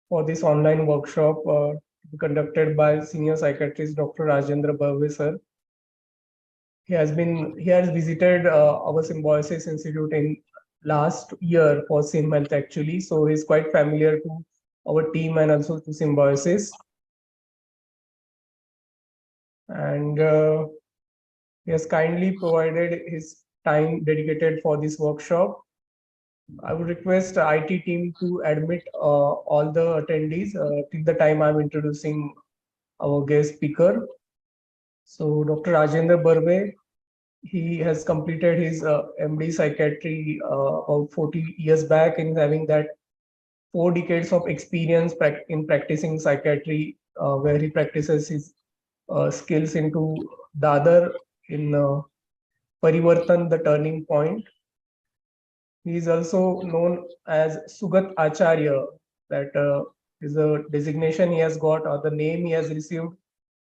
for this online workshop to be conducted by senior psychiatrist Dr. Rajendra Barve sir. He has visited our Symbiosis Institute in last year for Sim Health actually. So he's quite familiar to our team and also to Symbiosis. And he has kindly provided his time dedicated for this workshop. I would request the IT team to admit all the attendees till the time I'm introducing our guest speaker. So Dr. Rajendra Barve, he has completed his MD psychiatry about 40 years back in having that 4 decades of experience in practicing psychiatry, where he practices his skills into Dadar in Parivartan, the turning point. He is also known as Sugat Acharya. That is a designation he has got, or the name he has received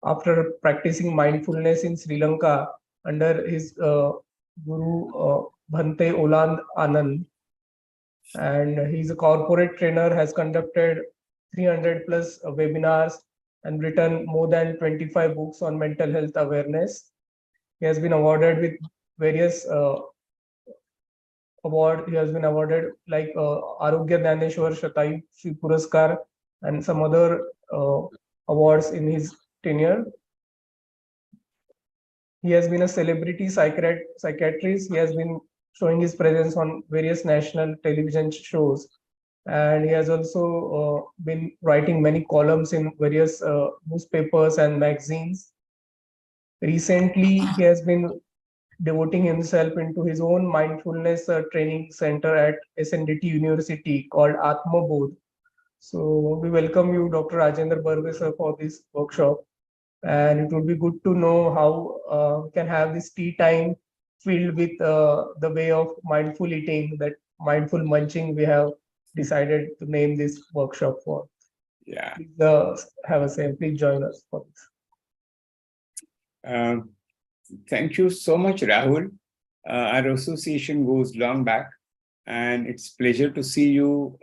after practicing mindfulness in Sri Lanka under his guru Bhante Oland Anand. And he's a corporate trainer, has conducted 300 plus webinars and written more than 25 books on mental health awareness. He has been awarded with various award. He has been awarded like Arogya Dhaneshwar Shatayushi Puraskar and some other awards in his tenure. He has been a celebrity psychiatrist. He has been showing his presence on various national television shows. And he has also been writing many columns in various newspapers and magazines. Recently, he has been devoting himself into his own mindfulness training center at SNDT University called Atma Bodh. So we welcome you, Dr. Rajendra Barve, sir, for this workshop. And it would be good to know how we can have this tea time filled with the way of mindful eating, that mindful munching we have decided to name this workshop for. Yeah. Please have a say. Please join us for this. Thank you so much, Rahul. Our association goes long back, and it's pleasure to see you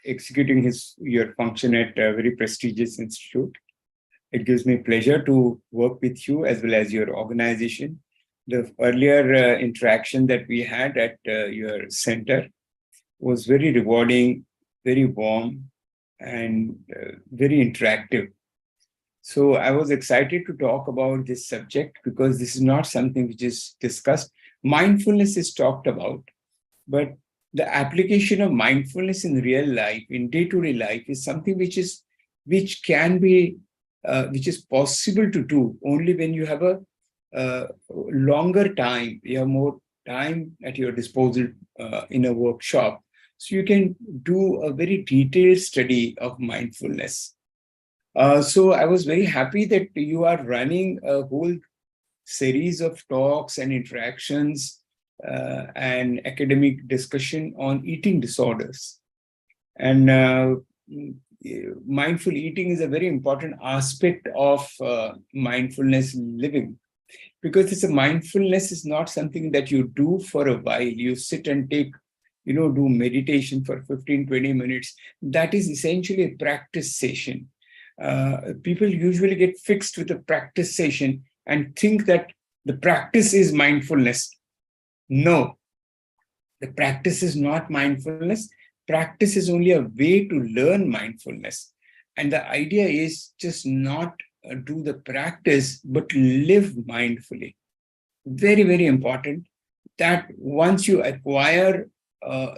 executing your function at a very prestigious institute. It gives me pleasure to work with you as well as your organization. The earlier interaction that we had at your center was very rewarding, very warm, and very interactive. So I was excited to talk about this subject because this is not something which is discussed. Mindfulness is talked about, but the application of mindfulness in real life, in day-to-day life, is something which is possible to do only when you have a longer time, you have more time at your disposal in a workshop. So you can do a very detailed study of mindfulness. So I was very happy that you are running a whole series of talks and interactions and academic discussion on eating disorders. And mindful eating is a very important aspect of mindfulness living, because it's a mindfulness is not something that you do for a while. You sit and do meditation for 15, 20 minutes. That is essentially a practice session. People usually get fixed with a practice session and think that the practice is mindfulness. No, the practice is not mindfulness. Practice is only a way to learn mindfulness. And the idea is just not do the practice, but live mindfully. Very, very important that once you acquire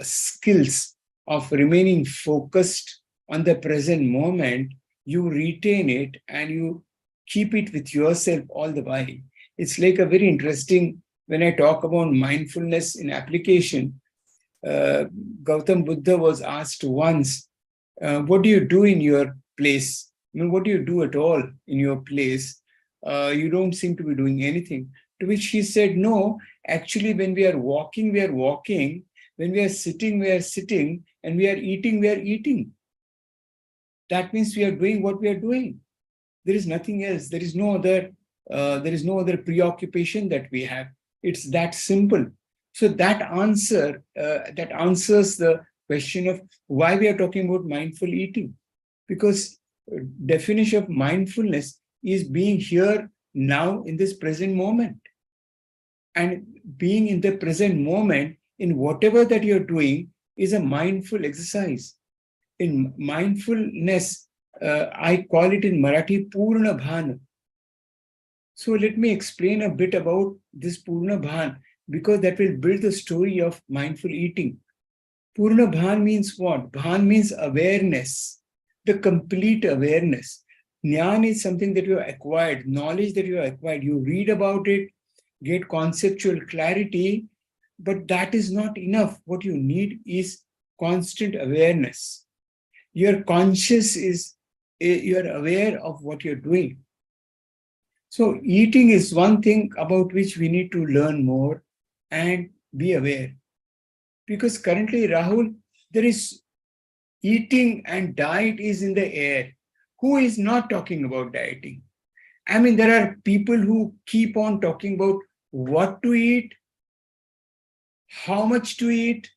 skills of remaining focused on the present moment, you retain it and you keep it with yourself all the while. It's like a very interesting, when I talk about mindfulness in application, Gautam Buddha was asked once, what do you do in your place? What do you do at all in your place? You don't seem to be doing anything. To which he said, no, actually, when we are walking, we are walking. When we are sitting. And we are eating. That means we are doing what we are doing. There is nothing else. There is no other preoccupation that we have. It's that simple. So that answers the question of why we are talking about mindful eating. because definition of mindfulness is being here now in this present moment. And being in the present moment in whatever that you're doing is a mindful exercise. In mindfulness, I call it in Marathi Purna Bhan. So let me explain a bit about this Purna Bhan, because that will build the story of mindful eating. Purna Bhan means what? Bhan means awareness, the complete awareness. Jnana is something that you have acquired, knowledge that you have acquired. You read about it, get conceptual clarity, but that is not enough. What you need is constant awareness. Your conscious is, you're aware of what you're doing. So eating is one thing about which we need to learn more and be aware. Because currently, Rahul, there is eating and diet is in the air. Who is not talking about dieting? I mean, there are people who keep on talking about what to eat, how much to eat,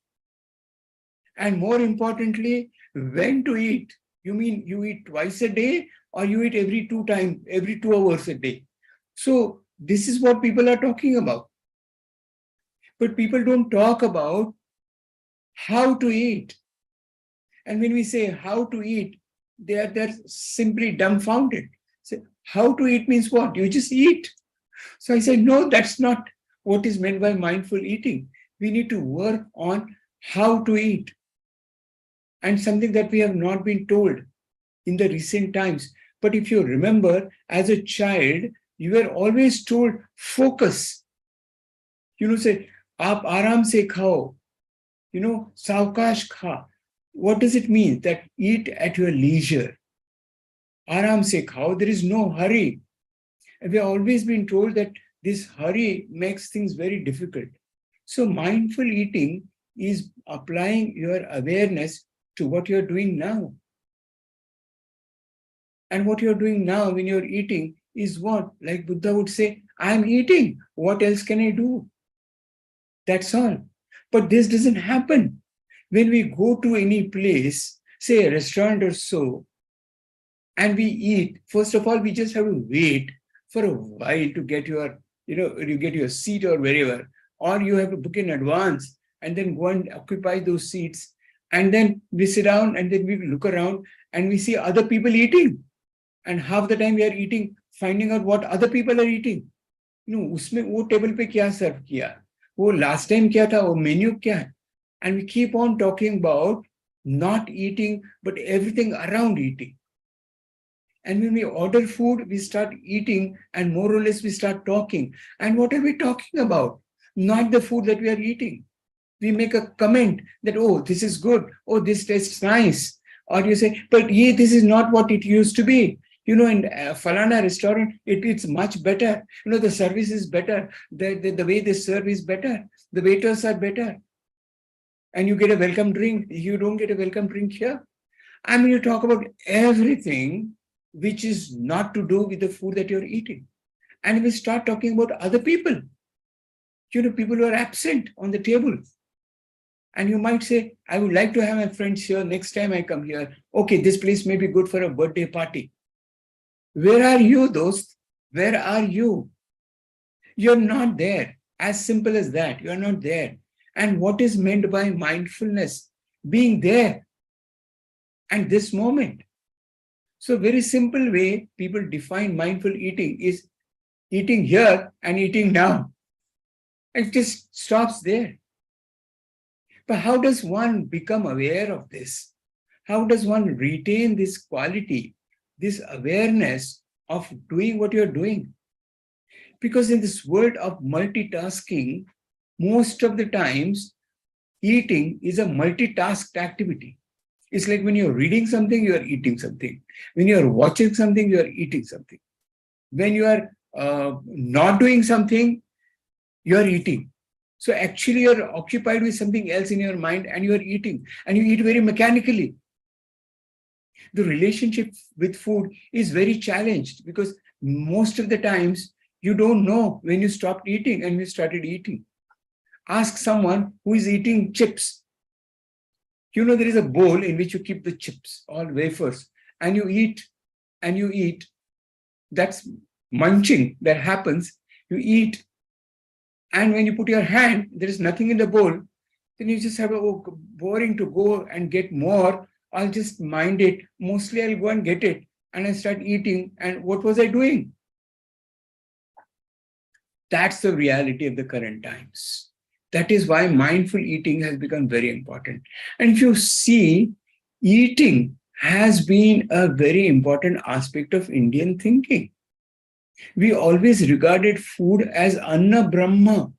and more importantly, when to eat. You mean you eat twice a day or you eat every 2 hours a day? So this is what people are talking about. But people don't talk about how to eat. And when we say how to eat, they're simply dumbfounded. So how to eat means what? You just eat. So I said, no, that's not what is meant by mindful eating. We need to work on how to eat. And something that we have not been told in the recent times. But if you remember, as a child, you were always told, focus. Say, aap aaram se khao. Saukash kha. What does it mean? That eat at your leisure. Aaram se khao. There is no hurry. And we have always been told that this hurry makes things very difficult. So mindful eating is applying your awareness to what you're doing now. And what you're doing now when you're eating is what? Like Buddha would say, I'm eating. What else can I do? That's all. But this doesn't happen. When we go to any place, say a restaurant or so, and we eat, first of all, we just have to wait for a while to get you get your seat or wherever, or you have to book in advance and then go and occupy those seats. And then we sit down and then we look around and we see other people eating. And half the time we are eating, finding out what other people are eating. उसमें वो table पे क्या सर्व किया, वो last time क्या था, वो menu क्या है. And we keep on talking about not eating, but everything around eating. And when we order food, we start eating and more or less we start talking. And what are we talking about? Not the food that we are eating. We make a comment that, oh, this is good. Oh, this tastes nice. Or you say, but this is not what it used to be. In Falana restaurant, it's much better. The service is better. The way they serve is better. The waiters are better. And you get a welcome drink. You don't get a welcome drink here. I mean, you talk about everything which is not to do with the food that you're eating. And we start talking about other people. People who are absent on the table. And you might say, I would like to have my friends here next time I come here. Okay, this place may be good for a birthday party. Where are you, dost? Where are you? You're not there. As simple as that. You're not there. And what is meant by mindfulness? Being there. And this moment. So very simple way people define mindful eating is eating here and eating now. It just stops there. But how does one become aware of this? How does one retain this quality, this awareness of doing what you're doing? Because in this world of multitasking, most of the times, eating is a multitasked activity. It's like when you're reading something, you are eating something. When you're watching something, you are eating something. When you are not doing something, you are eating. So actually you're occupied with something else in your mind and you are eating. And you eat very mechanically. The relationship with food is very challenged because most of the times you don't know when you stopped eating and you started eating. Ask someone who is eating chips. There is a bowl in which you keep the chips, all wafers. and you eat and you eat. That's munching that happens. You eat, and when you put your hand, there is nothing in the bowl. Then you just have boring to go and get more. I'll just mind it. Mostly I'll go and get it. And I start eating. And what was I doing? That's the reality of the current times. That is why mindful eating has become very important. And if you see, eating has been a very important aspect of Indian thinking. We always regarded food as Anna Brahma.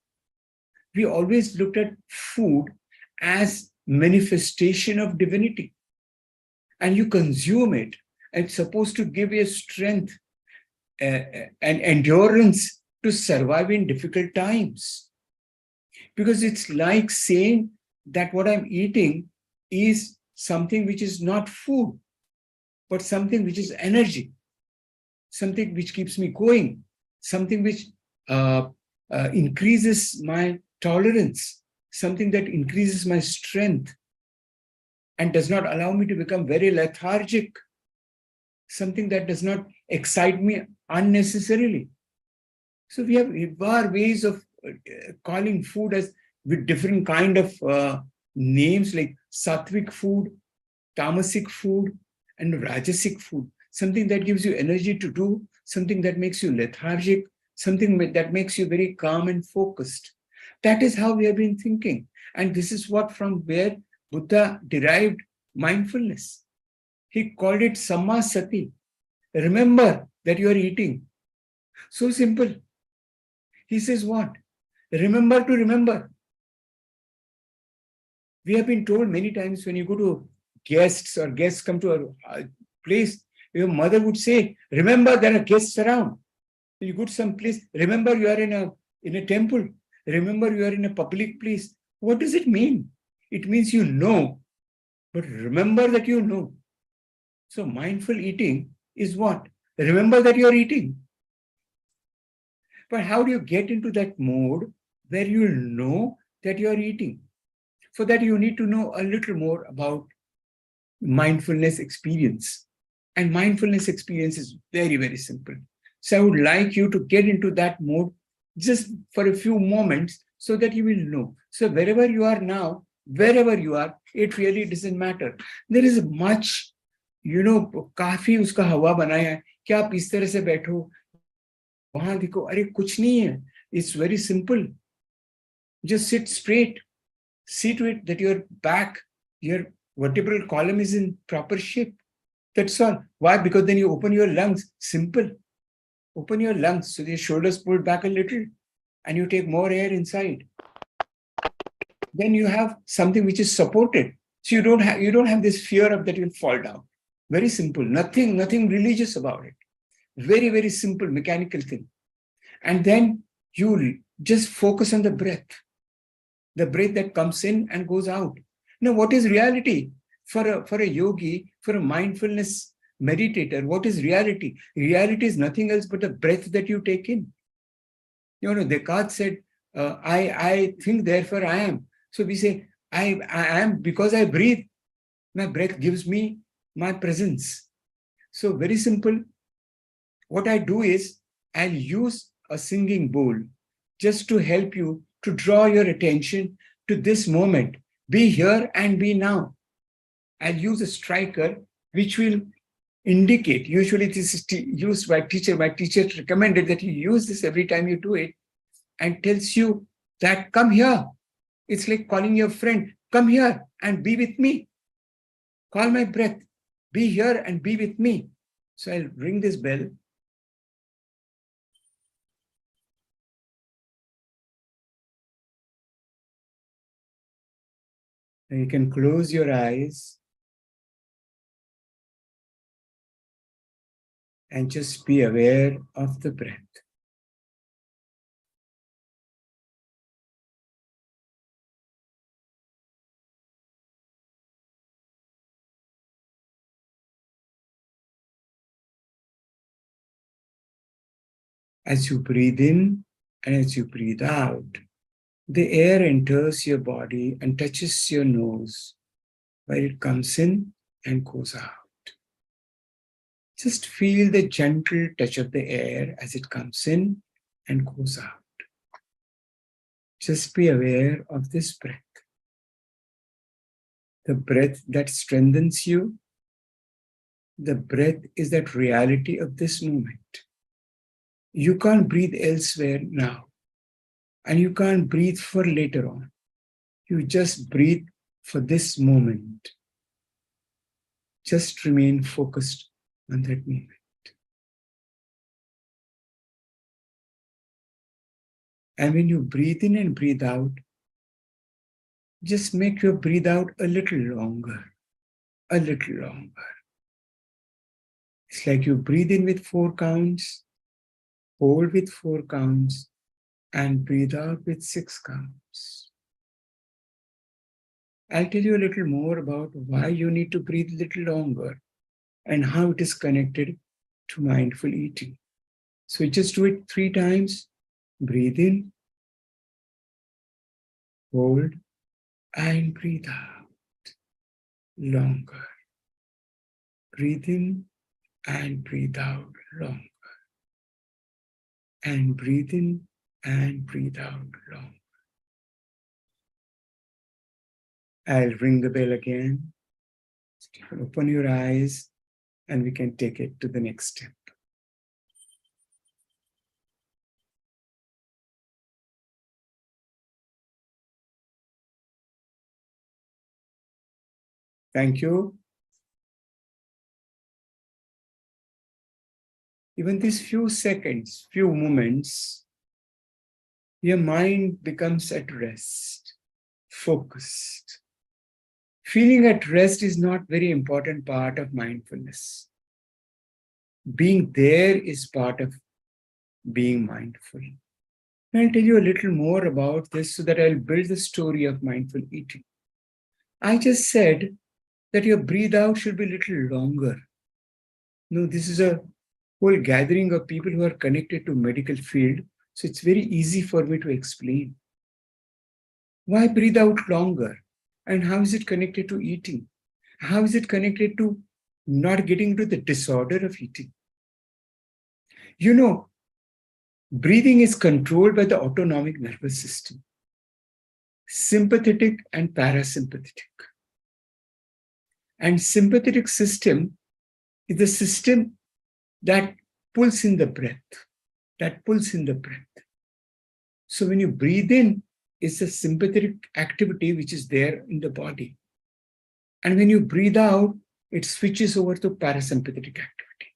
We always looked at food as manifestation of divinity. And you consume it. And it's supposed to give you strength and endurance to survive in difficult times. Because it's like saying that what I'm eating is something which is not food, but something which is energy, something which keeps me going, something which increases my tolerance, something that increases my strength and does not allow me to become very lethargic, something that does not excite me unnecessarily. So we have ways of calling food as with different kind of names like sattvic food, tamasic food, and rajasic food. Something that gives you energy to do, something that makes you lethargic, something that makes you very calm and focused. That is how we have been thinking. And this is what from where Buddha derived mindfulness. He called it samma sati. Remember that you are eating. So simple. He says what? Remember to remember. We have been told many times when you go to guests or guests come to a place, your mother would say, remember there are guests around. You go to some place, remember you are in a temple. Remember you are in a public place. What does it mean? It means you know, but remember that you know. So mindful eating is what? Remember that you are eating. But how do you get into that mode where you know that you are eating? For that, you need to know a little more about mindfulness experience. And mindfulness experience is very, very simple. So I would like you to get into that mode just for a few moments so that you will know. So wherever you are now, wherever you are, it really doesn't matter. There is much, काफी उसका हवा बनाया है कि आप इस तरह से बैठो, वहां देखो, अरे कुछ नहीं है. It's very simple. Just sit straight. See to it that your back, your vertebral column is in proper shape. That's all. Why? Because then you open your lungs. Simple. Open your lungs so your shoulders pulled back a little and you take more air inside. Then you have something which is supported. So you don't have this fear of that you'll fall down. Very simple. Nothing religious about it. Very, very simple mechanical thing. And then you just focus on the breath that comes in and goes out. Now, what is reality? For a yogi, for a mindfulness meditator, what is reality? Reality is nothing else but the breath that you take in. Descartes said, I think, therefore I am. So we say, I am because I breathe. My breath gives me my presence. So very simple. What I do is, I'll use a singing bowl just to help you to draw your attention to this moment. Be here and be now. I'll use a striker which will indicate. Usually this is used by teacher. My teacher recommended that you use this every time you do it and tells you that come here. It's like calling your friend, come here and be with me. Call my breath. Be here and be with me. So I'll ring this bell. And you can close your eyes and just be aware of the breath. As you breathe in and as you breathe out, the air enters your body and touches your nose, where it comes in and goes out. Just feel the gentle touch of the air as it comes in and goes out. Just be aware of this breath. The breath that strengthens you. The breath is that reality of this moment. You can't breathe elsewhere now. And you can't breathe for later on. You just breathe for this moment. Just remain focused on that moment. And when you breathe in and breathe out, just make your breathe out a little longer. A little longer. It's like you breathe in with 4 counts, hold with 4 counts, and breathe out with 6 counts. I'll tell you a little more about why you need to breathe a little longer and how it is connected to mindful eating. So just do it 3 times. Breathe in, hold, and breathe out. Longer. Breathe in and breathe out longer. And breathe in and breathe out longer. I'll ring the bell again. Open your eyes and we can take it to the next step. Thank you. Even these few seconds, few moments, your mind becomes at rest, focused. Feeling at rest is not very important part of mindfulness. Being there is part of being mindful. And I'll tell you a little more about this so that I'll build the story of mindful eating. I just said that your breathe out should be a little longer. No, this is a whole gathering of people who are connected to medical field. So it's very easy for me to explain. Why breathe out longer? And how is it connected to eating? How is it connected to not getting into the disorder of eating? You know, breathing is controlled by the autonomic nervous system, sympathetic and parasympathetic. And sympathetic system is the system that pulls in the breath, So when you breathe in, it's a sympathetic activity which is there in the body. And when you breathe out, it switches over to parasympathetic activity.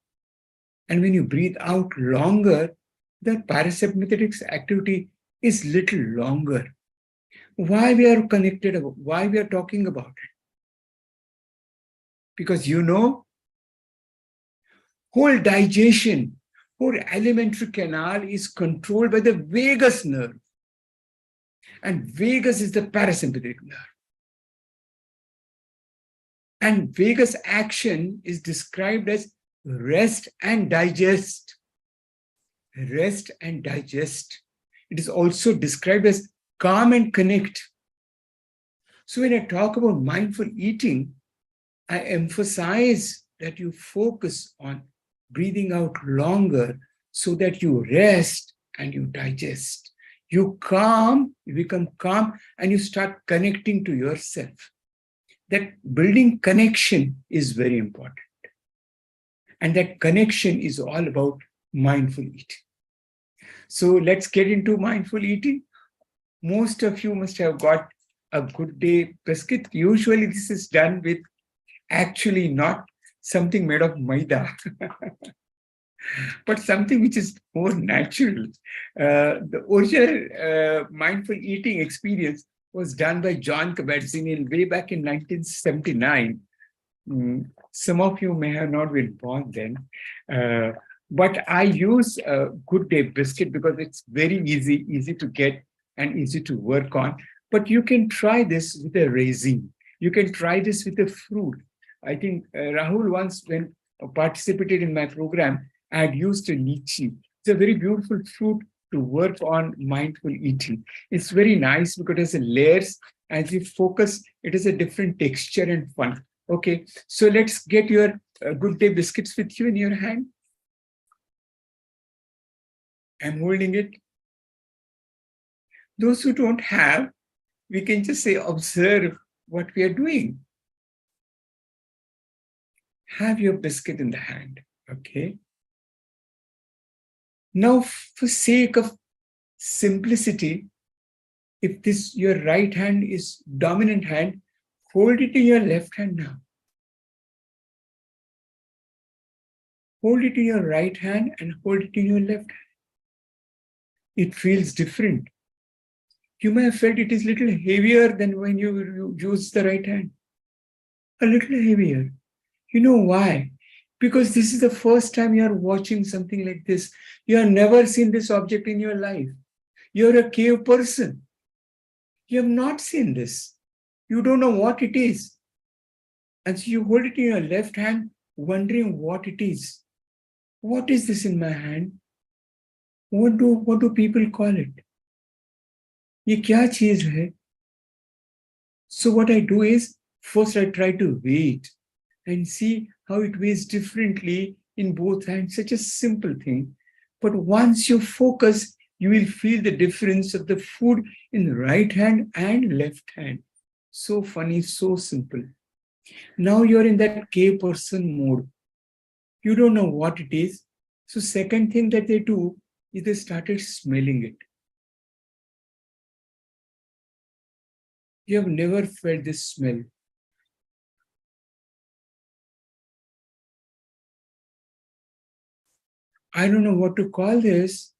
And when you breathe out longer, the parasympathetic activity is little longer. Why we are connected, why we are talking about it? Because whole digestion, whole alimentary canal is controlled by the vagus nerve. And vagus is the parasympathetic nerve. And vagus action is described as rest and digest. Rest and digest. It is also described as calm and connect. So when I talk about mindful eating, I emphasize that you focus on breathing out longer so that you rest and you digest. You become calm, and you start connecting to yourself. That building connection is very important. And that connection is all about mindful eating. So let's get into mindful eating. Most of you must have got a good day biscuit. Usually this is done with actually not something made of maida, but something which is more natural. The original mindful eating experience was done by John Kabat-Zinn way back in 1979. Some of you may have not been born then, but I use a Good Day biscuit because it's very easy to get and easy to work on. But you can try this with a raisin. You can try this with a fruit. I think Rahul once, when participated in my program, I had used a lychee. It's a very beautiful fruit to work on mindful eating. It's very nice because it has layers. As you focus, it is a different texture and fun. Okay, so let's get your Good Day biscuits with you in your hand? I'm holding it. Those who don't have, we can just say, observe what we are doing. Have your biscuit in the hand, okay? Now, for sake of simplicity, if this your right hand is dominant hand, hold it in your left hand now. Hold it in your right hand and hold it in your left hand. It feels different. You may have felt it is a little heavier than when you use the right hand. A little heavier. You know why? Because this is the first time you are watching something like this. You have never seen this object in your life. You're a cave person. You have not seen this. You don't know what it is. And so you hold it in your left hand, wondering what it is. What is this in my hand? What do people call it? ये क्या चीज है? So what I do is, first I try to weigh it and see how it weighs differently in both hands. Such a simple thing. But once you focus, you will feel the difference of the food in the right hand and left hand. So funny, so simple. Now you're in that cave person mode. You don't know what it is. So second thing that they do is they started smelling it. You have never felt this smell. I don't know what to call this,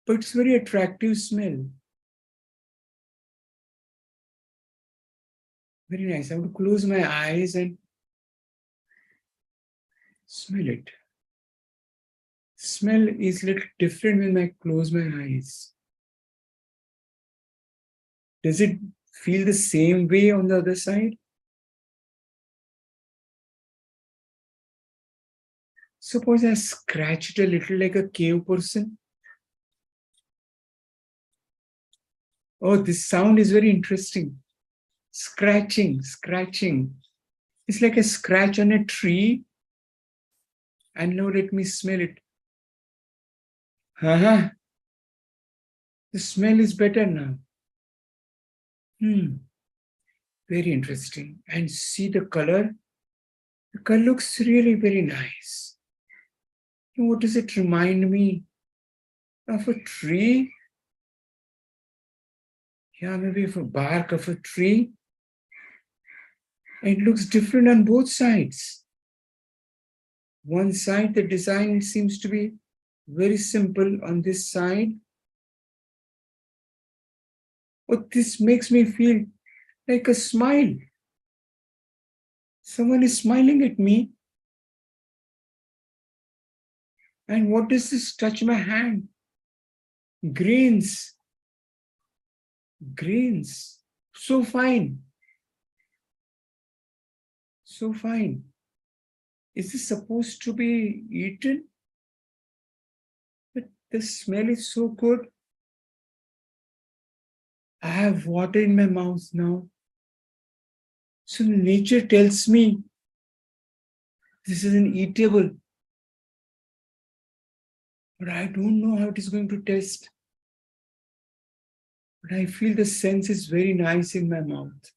but it's very attractive smell. Very nice. I have to close my eyes and smell it. Smell is a little different when I close my eyes. Does it feel the same way on the other side? Suppose I scratch it a little like a cave person. Oh, this sound is very interesting. Scratching, scratching. It's like a scratch on a tree. And now let me smell it. Uh-huh. The smell is better now. Very interesting. And see the color? The color looks really very nice. And what does it remind me of? A tree? Yeah, maybe of a bark of a tree. It looks different on both sides. One side, the design seems to be very simple on this side. But this makes me feel like a smile. Someone is smiling at me. And what does this touch my hand? Grains. Grains. So fine. So fine. Is this supposed to be eaten? But the smell is so good. I have water in my mouth now. So nature tells me this is an eatable. But I don't know how it is going to taste. But I feel the sense is very nice in my mouth.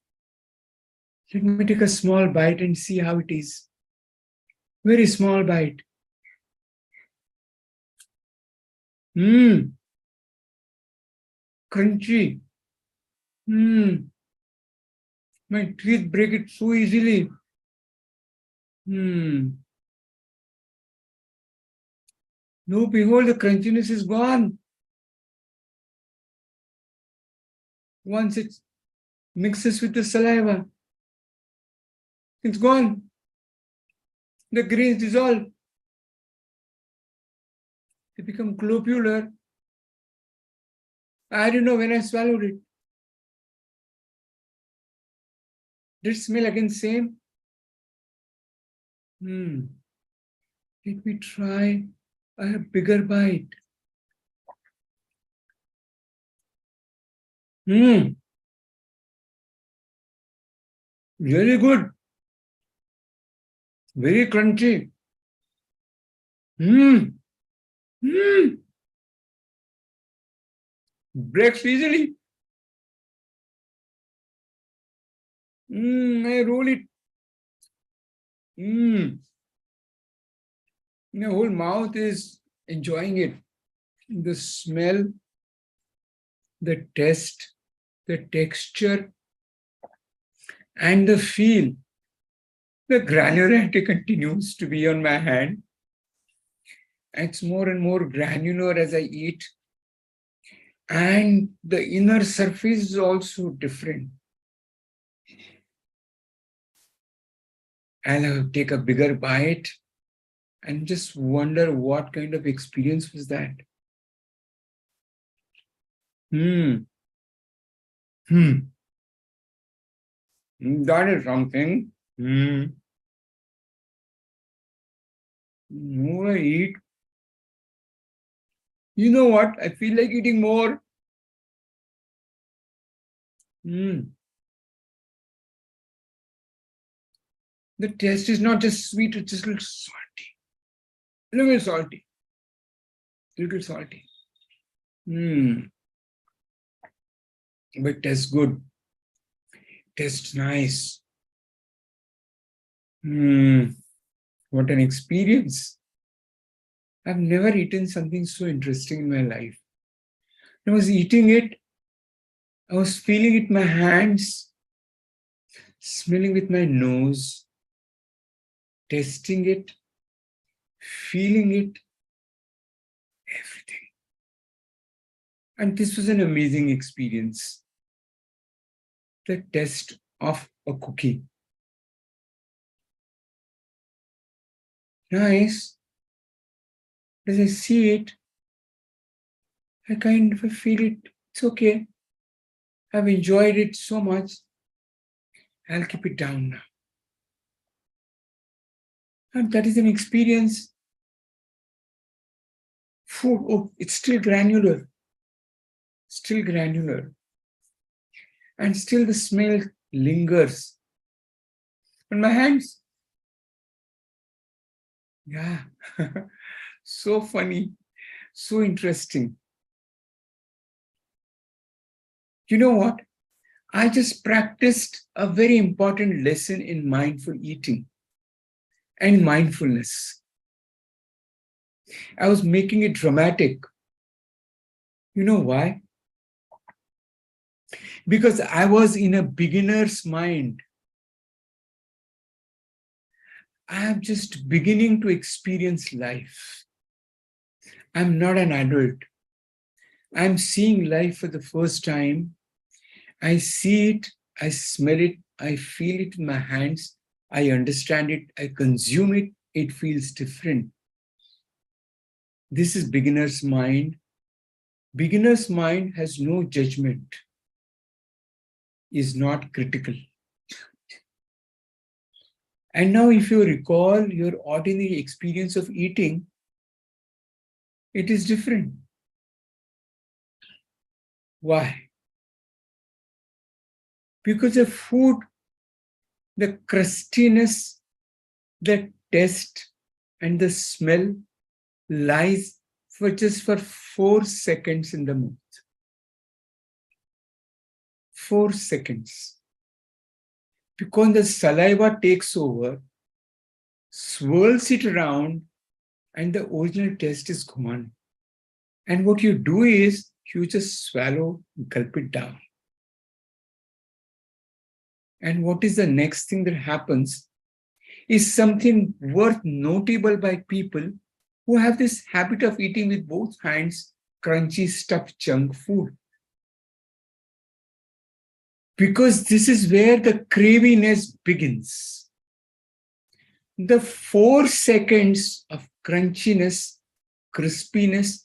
Let me take a small bite and see how it is. Very small bite. Crunchy. My teeth break it so easily. No, behold, the crunchiness is gone. Once it mixes with the saliva, it's gone. The grains dissolve. They become globular. I don't know when I swallowed it. Did it smell again same? Let me try a bigger bite. Really good. very crunchy. Mmm. Mmm. Breaks easily. I roll it. The whole mouth is enjoying it. The smell, the taste, the texture, and the feel. The granularity continues to be on my hand. It's more and more granular as I eat. And the inner surface is also different. I'll take a bigger bite and just wonder what kind of experience was that. That is something. The more I eat, you know what? I feel like eating more. The taste is not just sweet, it's just a little salty. A little salty. Little salty. But tastes good. Tastes nice. What an experience. I've never eaten something so interesting in my life. I was eating it. I was feeling it in my hands, smelling with my nose, tasting it, feeling it, everything. And this was an amazing experience. The taste of a cookie. Nice. As I see it, I kind of feel it. It's okay. I've enjoyed it so much. I'll keep it down now. And that is an experience. Food, oh, it's still granular. Still granular. And still the smell lingers on my hands. Yeah. So funny. So interesting. You know what? I just practiced a very important lesson in mindful eating and mindfulness. I was making it dramatic. You know why? Because I was in a beginner's mind. I am just beginning to experience life. I'm not an adult. I'm seeing life for the first time. I see it, I smell it, I feel it in my hands, I understand it, I consume it, it feels different. This is beginner's mind. Beginner's mind has no judgment, is not critical. And now if you recall your ordinary experience of eating, it is different. Why? Because the food, the crustiness, the taste, and the smell lies for just for 4 seconds in the mouth. 4 seconds. Because the saliva takes over, swirls it around, and the original taste is gone. And what you do is you just swallow, gulp it down. And what is the next thing that happens is something worth notable by people who have this habit of eating with both hands crunchy stuffed junk food. Because this is where the craviness begins. The 4 seconds of crunchiness, crispiness,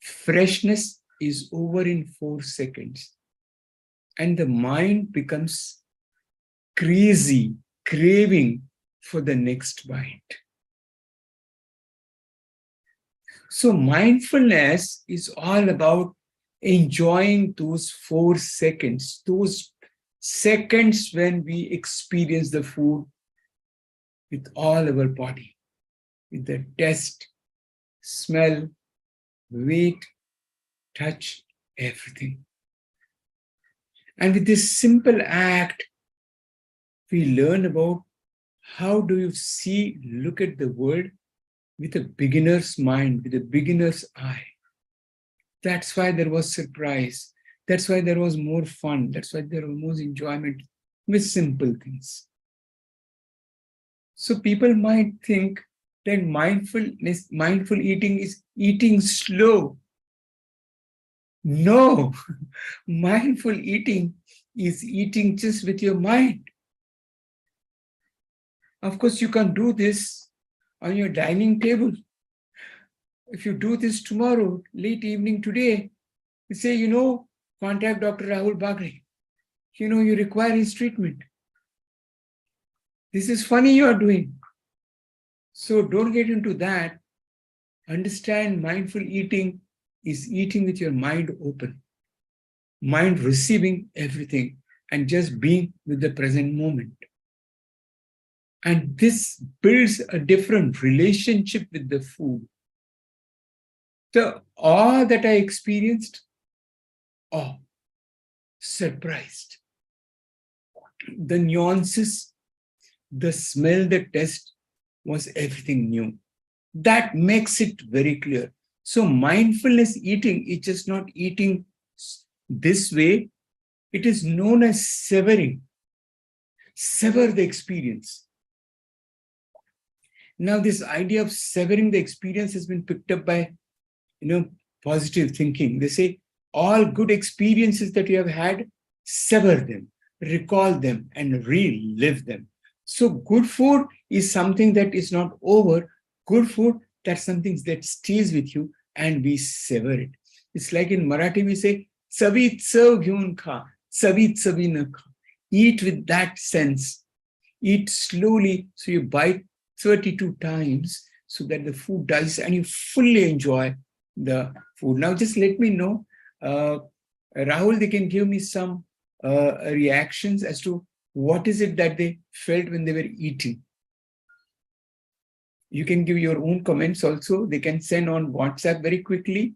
freshness is over in 4 seconds. And the mind becomes crazy, craving for the next bite. So mindfulness is all about enjoying those 4 seconds, those seconds when we experience the food with all our body, with the taste, smell, weight, touch, everything. And with this simple act, we learn about how do you see, look at the world with a beginner's mind, with a beginner's eye. That's why there was surprise. That's why there was more fun. That's why there was more enjoyment with simple things. So people might think that mindful eating is eating slow. No, mindful eating is eating just with your mind. Of course, you can do this on your dining table. If you do this tomorrow, late evening today, you say, contact Dr. Rahul Bagri. You require his treatment. This is funny you are doing. So don't get into that. Understand mindful eating is eating with your mind open, mind receiving everything and just being with the present moment. And this builds a different relationship with the food. The awe that I experienced, surprised. The nuances, the smell, the taste was everything new. That makes it very clear. So mindfulness eating is just not eating this way. It is known as severing. Sever the experience. Now, this idea of severing the experience has been picked up by, positive thinking. They say all good experiences that you have had, sever them, recall them, and relive them. So good food is something that is not over. Good food, that's something that stays with you and we sever it. It's like in Marathi, we say, Savit sav ghyun kha, savit savi na kha. Eat with that sense. Eat slowly, so you bite 32 times so that the food dies and you fully enjoy the food. Now, just let me know, Rahul, they can give me some reactions as to what is it that they felt when they were eating. You can give your own comments also. They can send on WhatsApp very quickly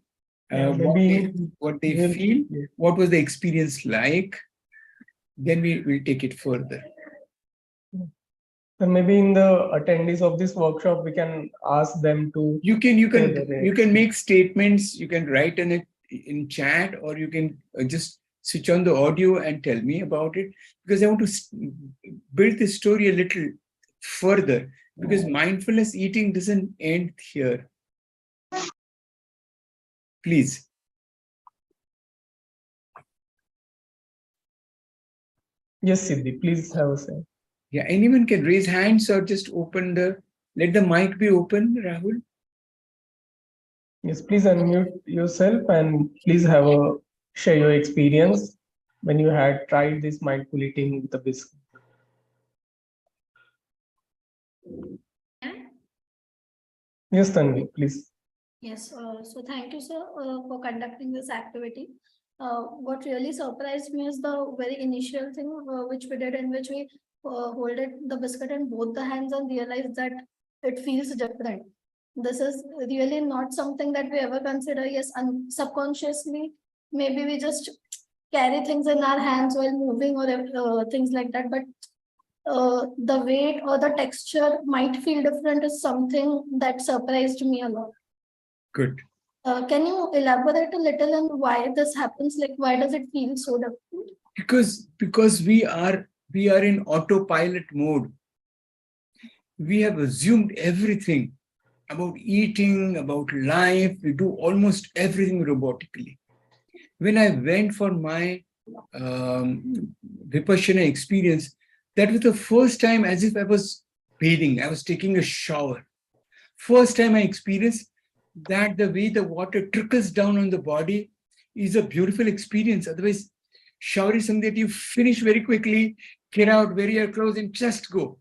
what they feel, what was the experience like. Then we will take it further. So maybe in the attendees of this workshop, we can ask them to. You can make statements. You can write in chat, or you can just switch on the audio and tell me about it, because I want to build this story a little further, because mindfulness eating doesn't end here. Please. Yes, Siddhi, please have a say. Yeah, anyone can raise hands or just let the mic be open, Rahul. Yes, please unmute yourself and please share your experience when you had tried this mindful eating with the biscuit. Yes, Tanvi, please. Yes, so thank you, sir, for conducting this activity. What really surprised me is the very initial thing which we did, in which we holded the biscuit in both the hands and realized that it feels different. This is really not something that we ever consider. Yes, and subconsciously, maybe we just carry things in our hands while moving or things like that. But the weight or the texture might feel different is something that surprised me a lot. Good. Can you elaborate a little on why this happens? Like, why does it feel so different? Because we are in autopilot mode. We have assumed everything about eating, about life. We do almost everything robotically. When I went for my Vipassana experience, that was the first time as if I was bathing. I was taking a shower. First time I experienced that the way the water trickles down on the body is a beautiful experience. Otherwise, shower is something that you finish very quickly, get out, wear your clothes, and just go.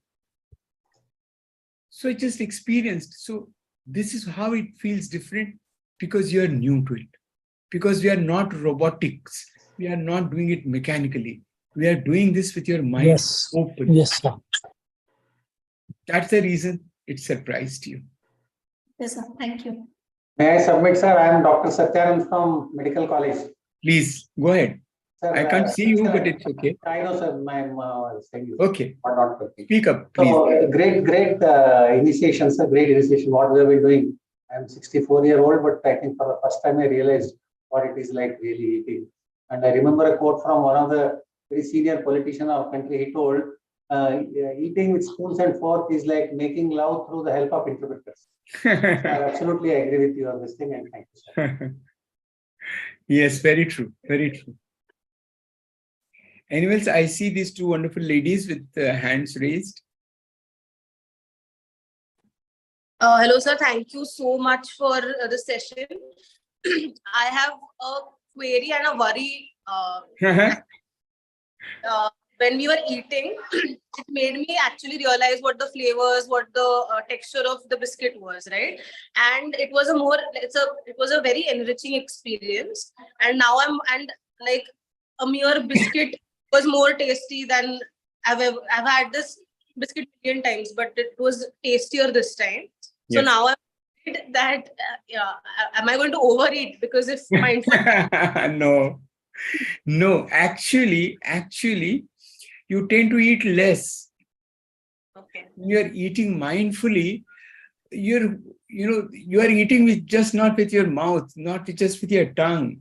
So I just experienced. So this is how it feels different, because you are new to it. Because we are not robotics. We are not doing it mechanically. We are doing this with your mind open. Yes, sir. That's the reason it surprised you. Yes, sir. Thank you. May I submit, sir? I am Dr. Satyaran from Medical College. Please go ahead. Sir, I can't see you, sir, but it's okay. I know, sir. My saying you. Okay. Not working. Speak up, please. So great initiation, sir. Great initiation. What we have been doing. I'm 64-year-old, but I think for the first time I realized what it is like really eating. And I remember a quote from one of the very senior politician of our country. He told, "Eating with spoons and fork is like making love through the help of interpreters." So I absolutely agree with you on this thing, and thank you, sir. Yes, very true. Very true. Anyways, I see these two wonderful ladies with hands raised. Hello, sir. Thank you so much for the session. I have a query and a worry. When we were eating, it made me actually realize what the flavors, what the texture of the biscuit was, right? And it was a very enriching experience. And now like a mere biscuit was more tasty than I've had this biscuit million times, but it was tastier this time. So Yes. now I'm worried that am I going to overeat? Because if mindful No, actually, you tend to eat less. okay. When you're eating mindfully, you are eating with just not with your mouth, not just with your tongue.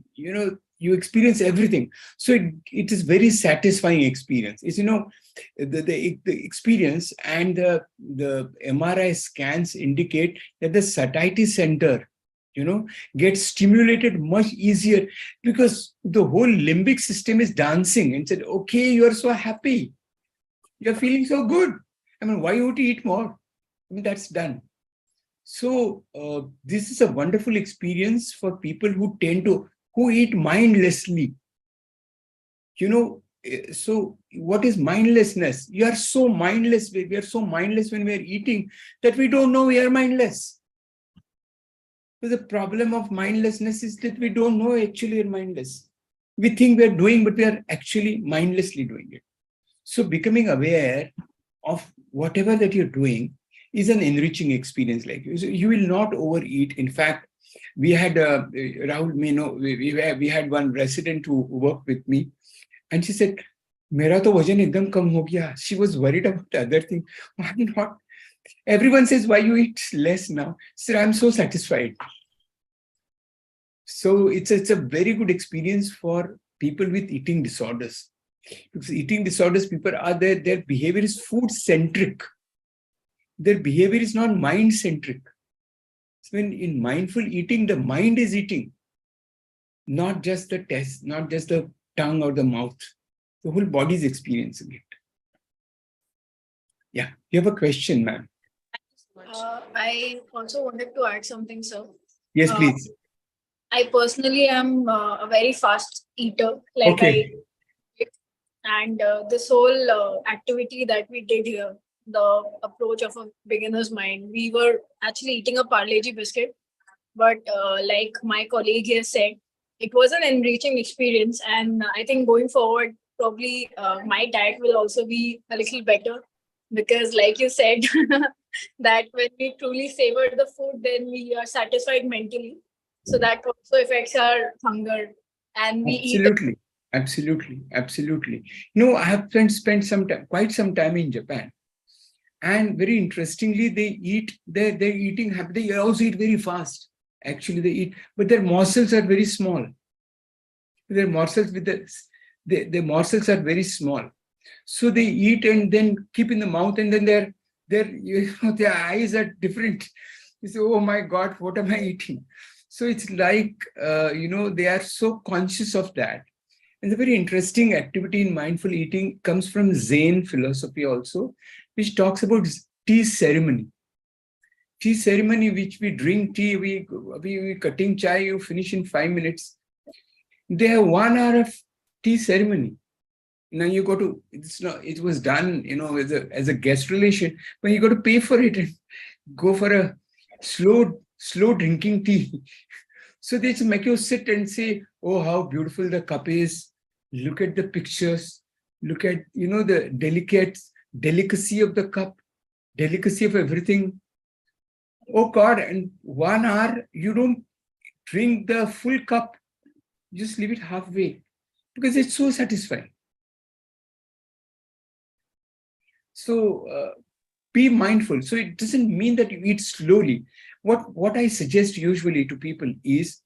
You experience everything. So it is very satisfying experience. It's, the experience, and the MRI scans indicate that the satiety center, gets stimulated much easier, because the whole limbic system is dancing and said, okay, you are so happy. You're feeling so good. I mean, why would you eat more? I mean, that's done. So this is a wonderful experience for people who eat mindlessly. So what is mindlessness? You are so mindless. We are so mindless when we are eating that we don't know we are mindless. So the problem of mindlessness is that we don't know actually we're mindless. We think we're doing, but we are actually mindlessly doing it. So becoming aware of whatever that you're doing is an enriching experience. Like you will not overeat. In fact, we had Rahul may know, we had one resident who worked with me, and she said, "Mera to wajan ekdam kam ho gaya." She was worried about the other thing. I'm not. Everyone says, "Why you eat less now?" Sir, I'm so satisfied. So it's a very good experience for people with eating disorders. Because eating disorders, people are their behavior is food centric. Their behavior is not mind centric. So when in mindful eating, the mind is eating, not just the taste, not just the tongue or the mouth. The whole body is experiencing it. Yeah, you have a question, ma'am. I also wanted to add something, sir. Yes, please. I personally am a very fast eater. Okay. And this whole activity that we did here, the approach of a beginner's mind, we were actually eating a Parle G biscuit. But like my colleague here said, it was an enriching experience. And I think going forward, probably my diet will also be a little better. Because like you said, that when we truly savor the food, then we are satisfied mentally. So that also affects our hunger. And we eat. Absolutely. I have spent quite some time in Japan. And very interestingly, they also eat very fast. Actually, they eat, but their morsels are very small. Their morsels the morsels are very small. So they eat and then keep in the mouth, and then their eyes are different. You say, oh my God, what am I eating? So it's like, they are so conscious of that. And the very interesting activity in mindful eating comes from Zen philosophy also, which talks about tea ceremony. Tea ceremony, which we drink tea, we cutting chai, you finish in 5 minutes. They have 1 hour of tea ceremony. Now you go to, it was done, as a guest relation, but you got to pay for it and go for a slow drinking tea. So they just make you sit and say, oh, how beautiful the cup is. Look at the pictures. Look at, the delicacy of the cup, delicacy of everything. Oh God, and 1 hour, you don't drink the full cup, just leave it halfway because it's so satisfying. So be mindful. So it doesn't mean that you eat slowly. What I suggest usually to people is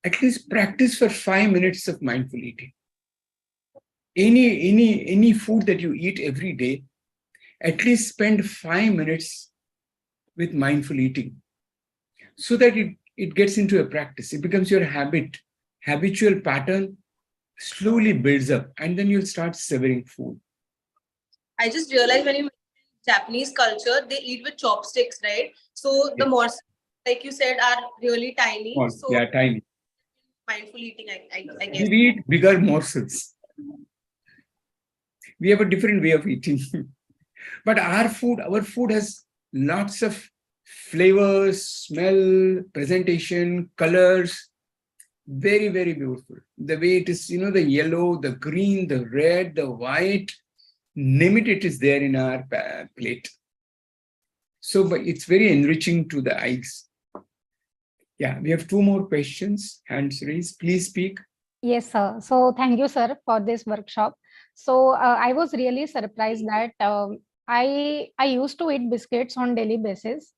at least practice for 5 minutes of mindful eating. Any food that you eat every day, at least spend 5 minutes with mindful eating so that it gets into a practice. It becomes your habitual pattern slowly builds up, and then you'll start savoring food. I just realized when you mentioned Japanese culture, they eat with chopsticks, right? So the Yeah. morsels, like you said, are really tiny. Small, So yeah, tiny. mindful eating, I guess. We eat bigger morsels. We have a different way of eating. But our food has lots of flavors, smell, presentation, colors. Very, very beautiful. The way it is, the yellow, the green, the red, the white, name it, it is there in our plate. So but it's very enriching to the eyes. Yeah, we have 2 more questions. Hands raised. Please speak. Yes, sir. So thank you, sir, for this workshop. So I was really surprised that I used to eat biscuits on daily basis,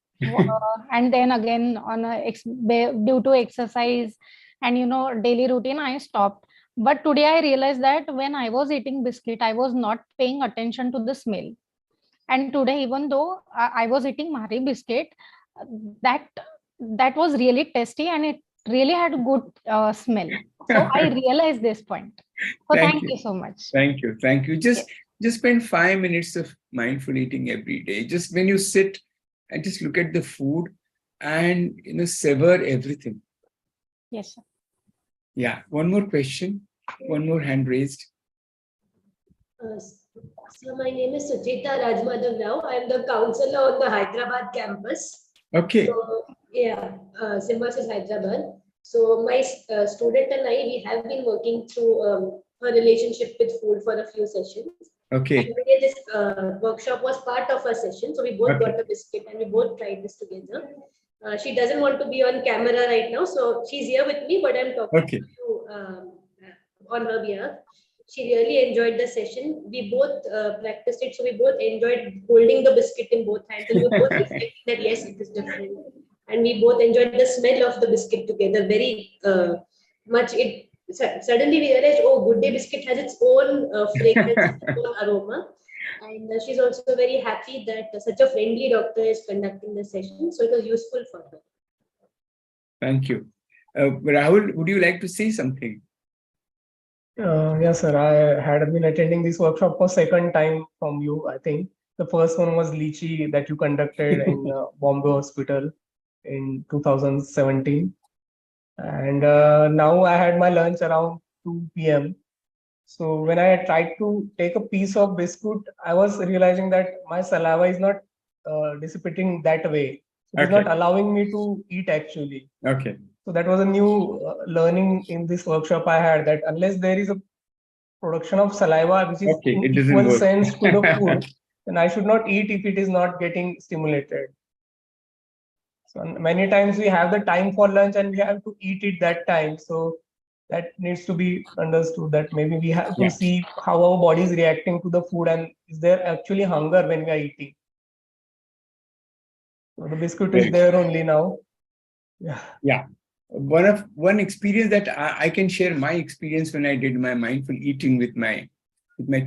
and then again on due to exercise and daily routine, I stopped. But today I realized that when I was eating biscuit, I was not paying attention to the smell. And today, even though I was eating Marie biscuit, uh, that that was really tasty and it really had good smell. So I realized this point. So Thank thank you. you so much. Thank you. Thank you. Just spend 5 minutes of mindful eating every day. Just when you sit and just look at the food and savor everything. Yes, sir. Yeah. One more question. One more hand raised. So my name is Suchita Rajmadhav Rao. I am the counselor on the Hyderabad campus. Okay. So yeah, Symbiosis Hyderabad. So my student and I, we have been working through a relationship with food for a few sessions. Okay. And today this workshop was part of our session. So we both Okay. got a biscuit and we both tried this together. She doesn't want to be on camera right now, so she's here with me, but I'm talking Okay. to you on her behalf. She really enjoyed the session. We both practiced it, so we both enjoyed holding the biscuit in both hands, and we both reflecting that yes, it is different. And we both enjoyed the smell of the biscuit together very much. It suddenly we realized, oh, Good Day biscuit has its own fragrance, its own aroma. And she's also very happy that such a friendly doctor is conducting the session. So it was useful for her. Thank you. Rahul, would you like to say something? Yes, sir. I had been attending this workshop for second time from you, I think. The first one was Lychee that you conducted in Bombay Hospital in 2017. And now I had my lunch around 2 p.m. So when I tried to take a piece of biscuit, I was realizing that my saliva is not dissipating that way. It is Okay. not allowing me to eat actually. Okay. So that was a new learning in this workshop I had, that unless there is a production of saliva which is Okay, in it doesn't equal work. sense to the food, then I should not eat if it is not getting stimulated. So many times we have the time for lunch and we have to eat it that time. So that needs to be understood, that maybe we have to Yeah. see how our body is reacting to the food and is there actually hunger when we are eating. So the biscuit is Right. there only now. Yeah. Yeah. One experience that I can share, my experience when I did my mindful eating with my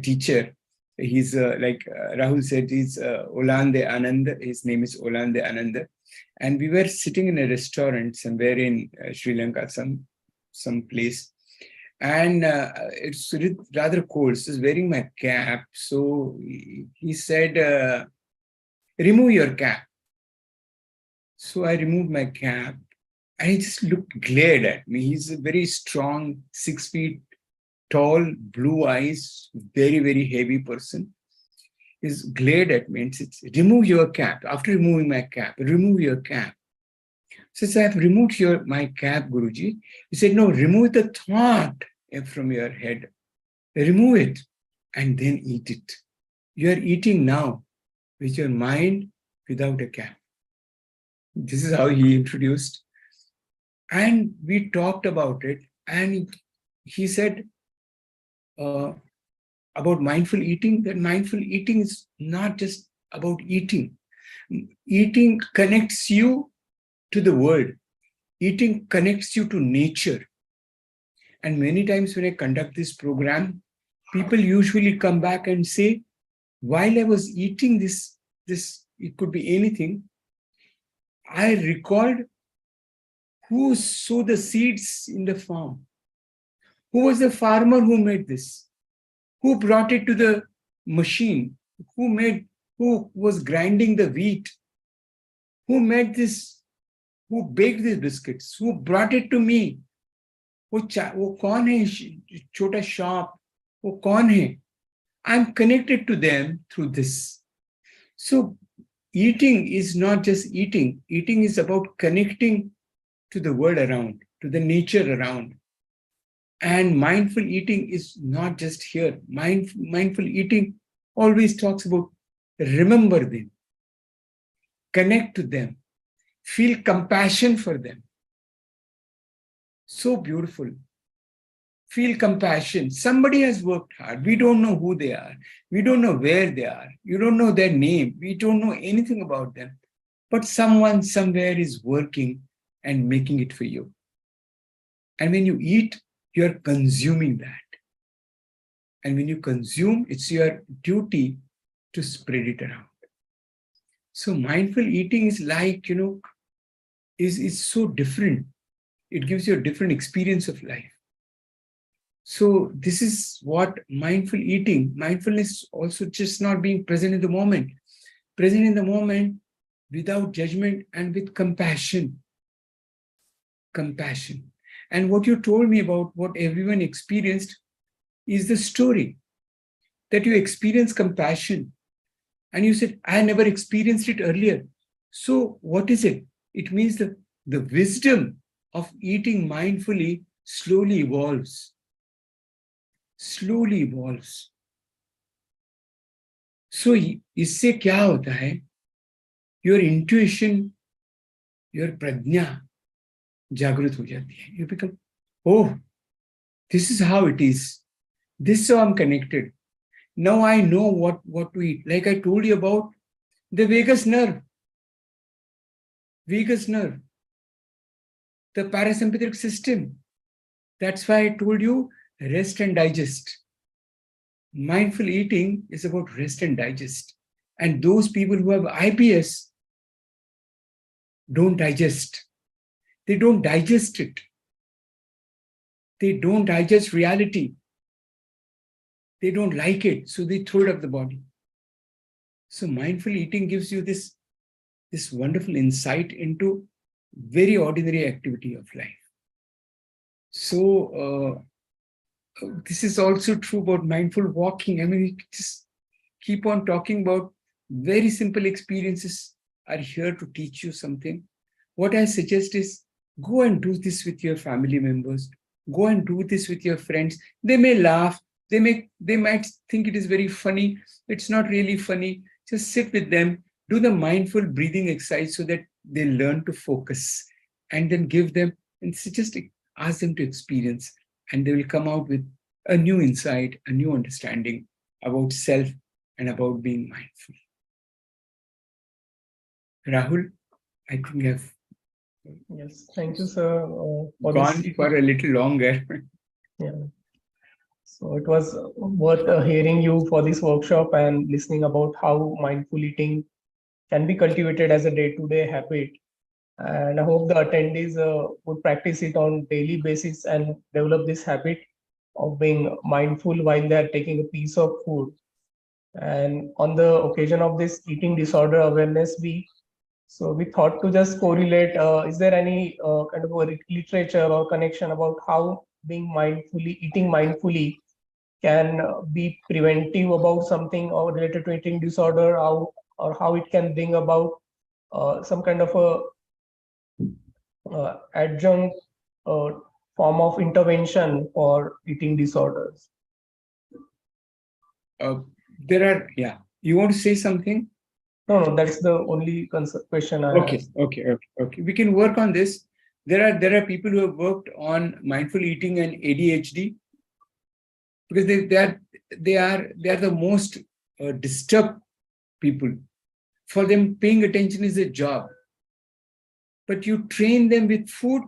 teacher. He's like Rahul said, he's Olande Anand. His name is Olande Anand. And we were sitting in a restaurant somewhere in Sri Lanka, some place. And it's rather cold. So I was wearing my cap. So he said, remove your cap. So I removed my cap. And he just glared at me. He's a very strong, 6 feet tall, blue eyes, very, very heavy person. He's glared at me and said, remove your cap. After removing my cap, remove your cap. Since I have removed my cap, Guruji, he said, no, remove the thought from your head. Remove it and then eat it. You are eating now. with your mind without a cap. This is how he introduced. And we talked about it. And he said about mindful eating, that mindful eating is not just about eating. Eating connects you to the world. Eating connects you to nature. And many times when I conduct this program, people usually come back and say, while I was eating this, it could be anything, I recalled who sowed the seeds in the farm. Who was the farmer who made this? Who brought it to the machine? Who was grinding the wheat? Who made this? Who baked these biscuits? Who brought it to me? वो कौन है छोटा shop? वो कौन है? I'm connected to them through this. So eating is not just eating. Eating is about connecting to the world around, to the nature around. And mindful eating is not just here. Mindful eating always talks about remember them, connect to them, feel compassion for them. So beautiful. Feel compassion. Somebody has worked hard. We don't know who they are. We don't know where they are. You don't know their name. We don't know anything about them. But someone somewhere is working and making it for you. And when you eat, you're consuming that. And when you consume, it's your duty to spread it around. So mindful eating is like, is so different. It gives you a different experience of life. So this is what mindful eating, mindfulness also just not being present in the moment. Present in the moment without judgment and with compassion. Compassion. And what you told me about what everyone experienced is the story that you experience compassion. And you said, I never experienced it earlier. So what is it? It means the wisdom of eating mindfully slowly evolves. Slowly evolves. So इससे क्या होता है? Your intuition, your prajna जागृत हो जाती है. You become, oh, this is how it is. This is how I'm connected. Now I know what to eat. Like I told you about the vagus nerve. Vagus nerve. The parasympathetic system. That's why I told you rest and digest. Mindful eating is about rest and digest. And those people who have IBS don't digest. They don't digest it. They don't digest reality. They don't like it, so they throw it up the body. So mindful eating gives you this wonderful insight into very ordinary activity of life. So this is also true about mindful walking. I mean, we just keep on talking about very simple experiences are here to teach you something. What I suggest is go and do this with your family members. Go and do this with your friends. They may laugh. They might think it is very funny. It's not really funny. Just sit with them, do the mindful breathing exercise so that they learn to focus, and then give them, and just ask them to experience, and they will come out with a new insight, a new understanding about self and about being mindful. Rahul, I think I've Yes, thank you, sir. For gone this. for a little longer. Yeah. So it was worth hearing you for this workshop and listening about how mindful eating can be cultivated as a day-to-day habit. And I hope the attendees would practice it on daily basis and develop this habit of being mindful while they are taking a piece of food. And on the occasion of this Eating Disorder Awareness Week, so we thought to just correlate, is there any kind of a literature or connection about how eating mindfully can be preventive about something or related to eating disorder, or how it can bring about some kind of a adjunct form of intervention for eating disorders. You want to say something? No, that's the only question I Okay, asked. okay. We can work on this. There are people who have worked on mindful eating and ADHD, because they are the most disturbed people. For them, paying attention is a job. But you train them with food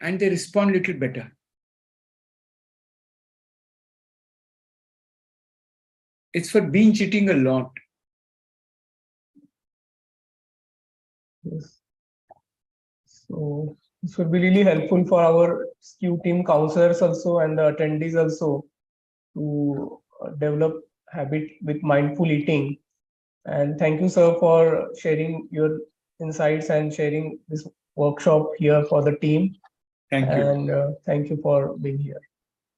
and they respond a little better. It's for binge eating a lot. Yes. So this would be really helpful for our SKU team counselors also and the attendees also to develop habit with mindful eating. And thank you, sir, for sharing your insights and sharing this workshop here for the team. Thank you. And thank you for being here.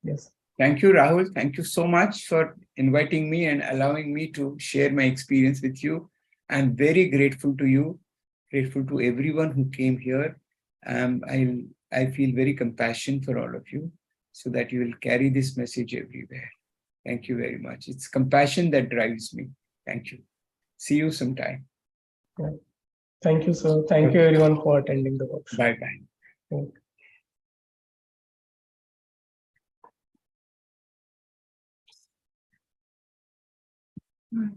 Yes. Thank you, Rahul. Thank you so much for inviting me and allowing me to share my experience with you. I'm very grateful to you, grateful to everyone who came here. I feel very compassion for all of you, so that you will carry this message everywhere. Thank you very much. It's compassion that drives me. Thank you. See you sometime. Yeah. Thank you, sir. Thank you, everyone, for attending the workshop. Bye-bye. Okay.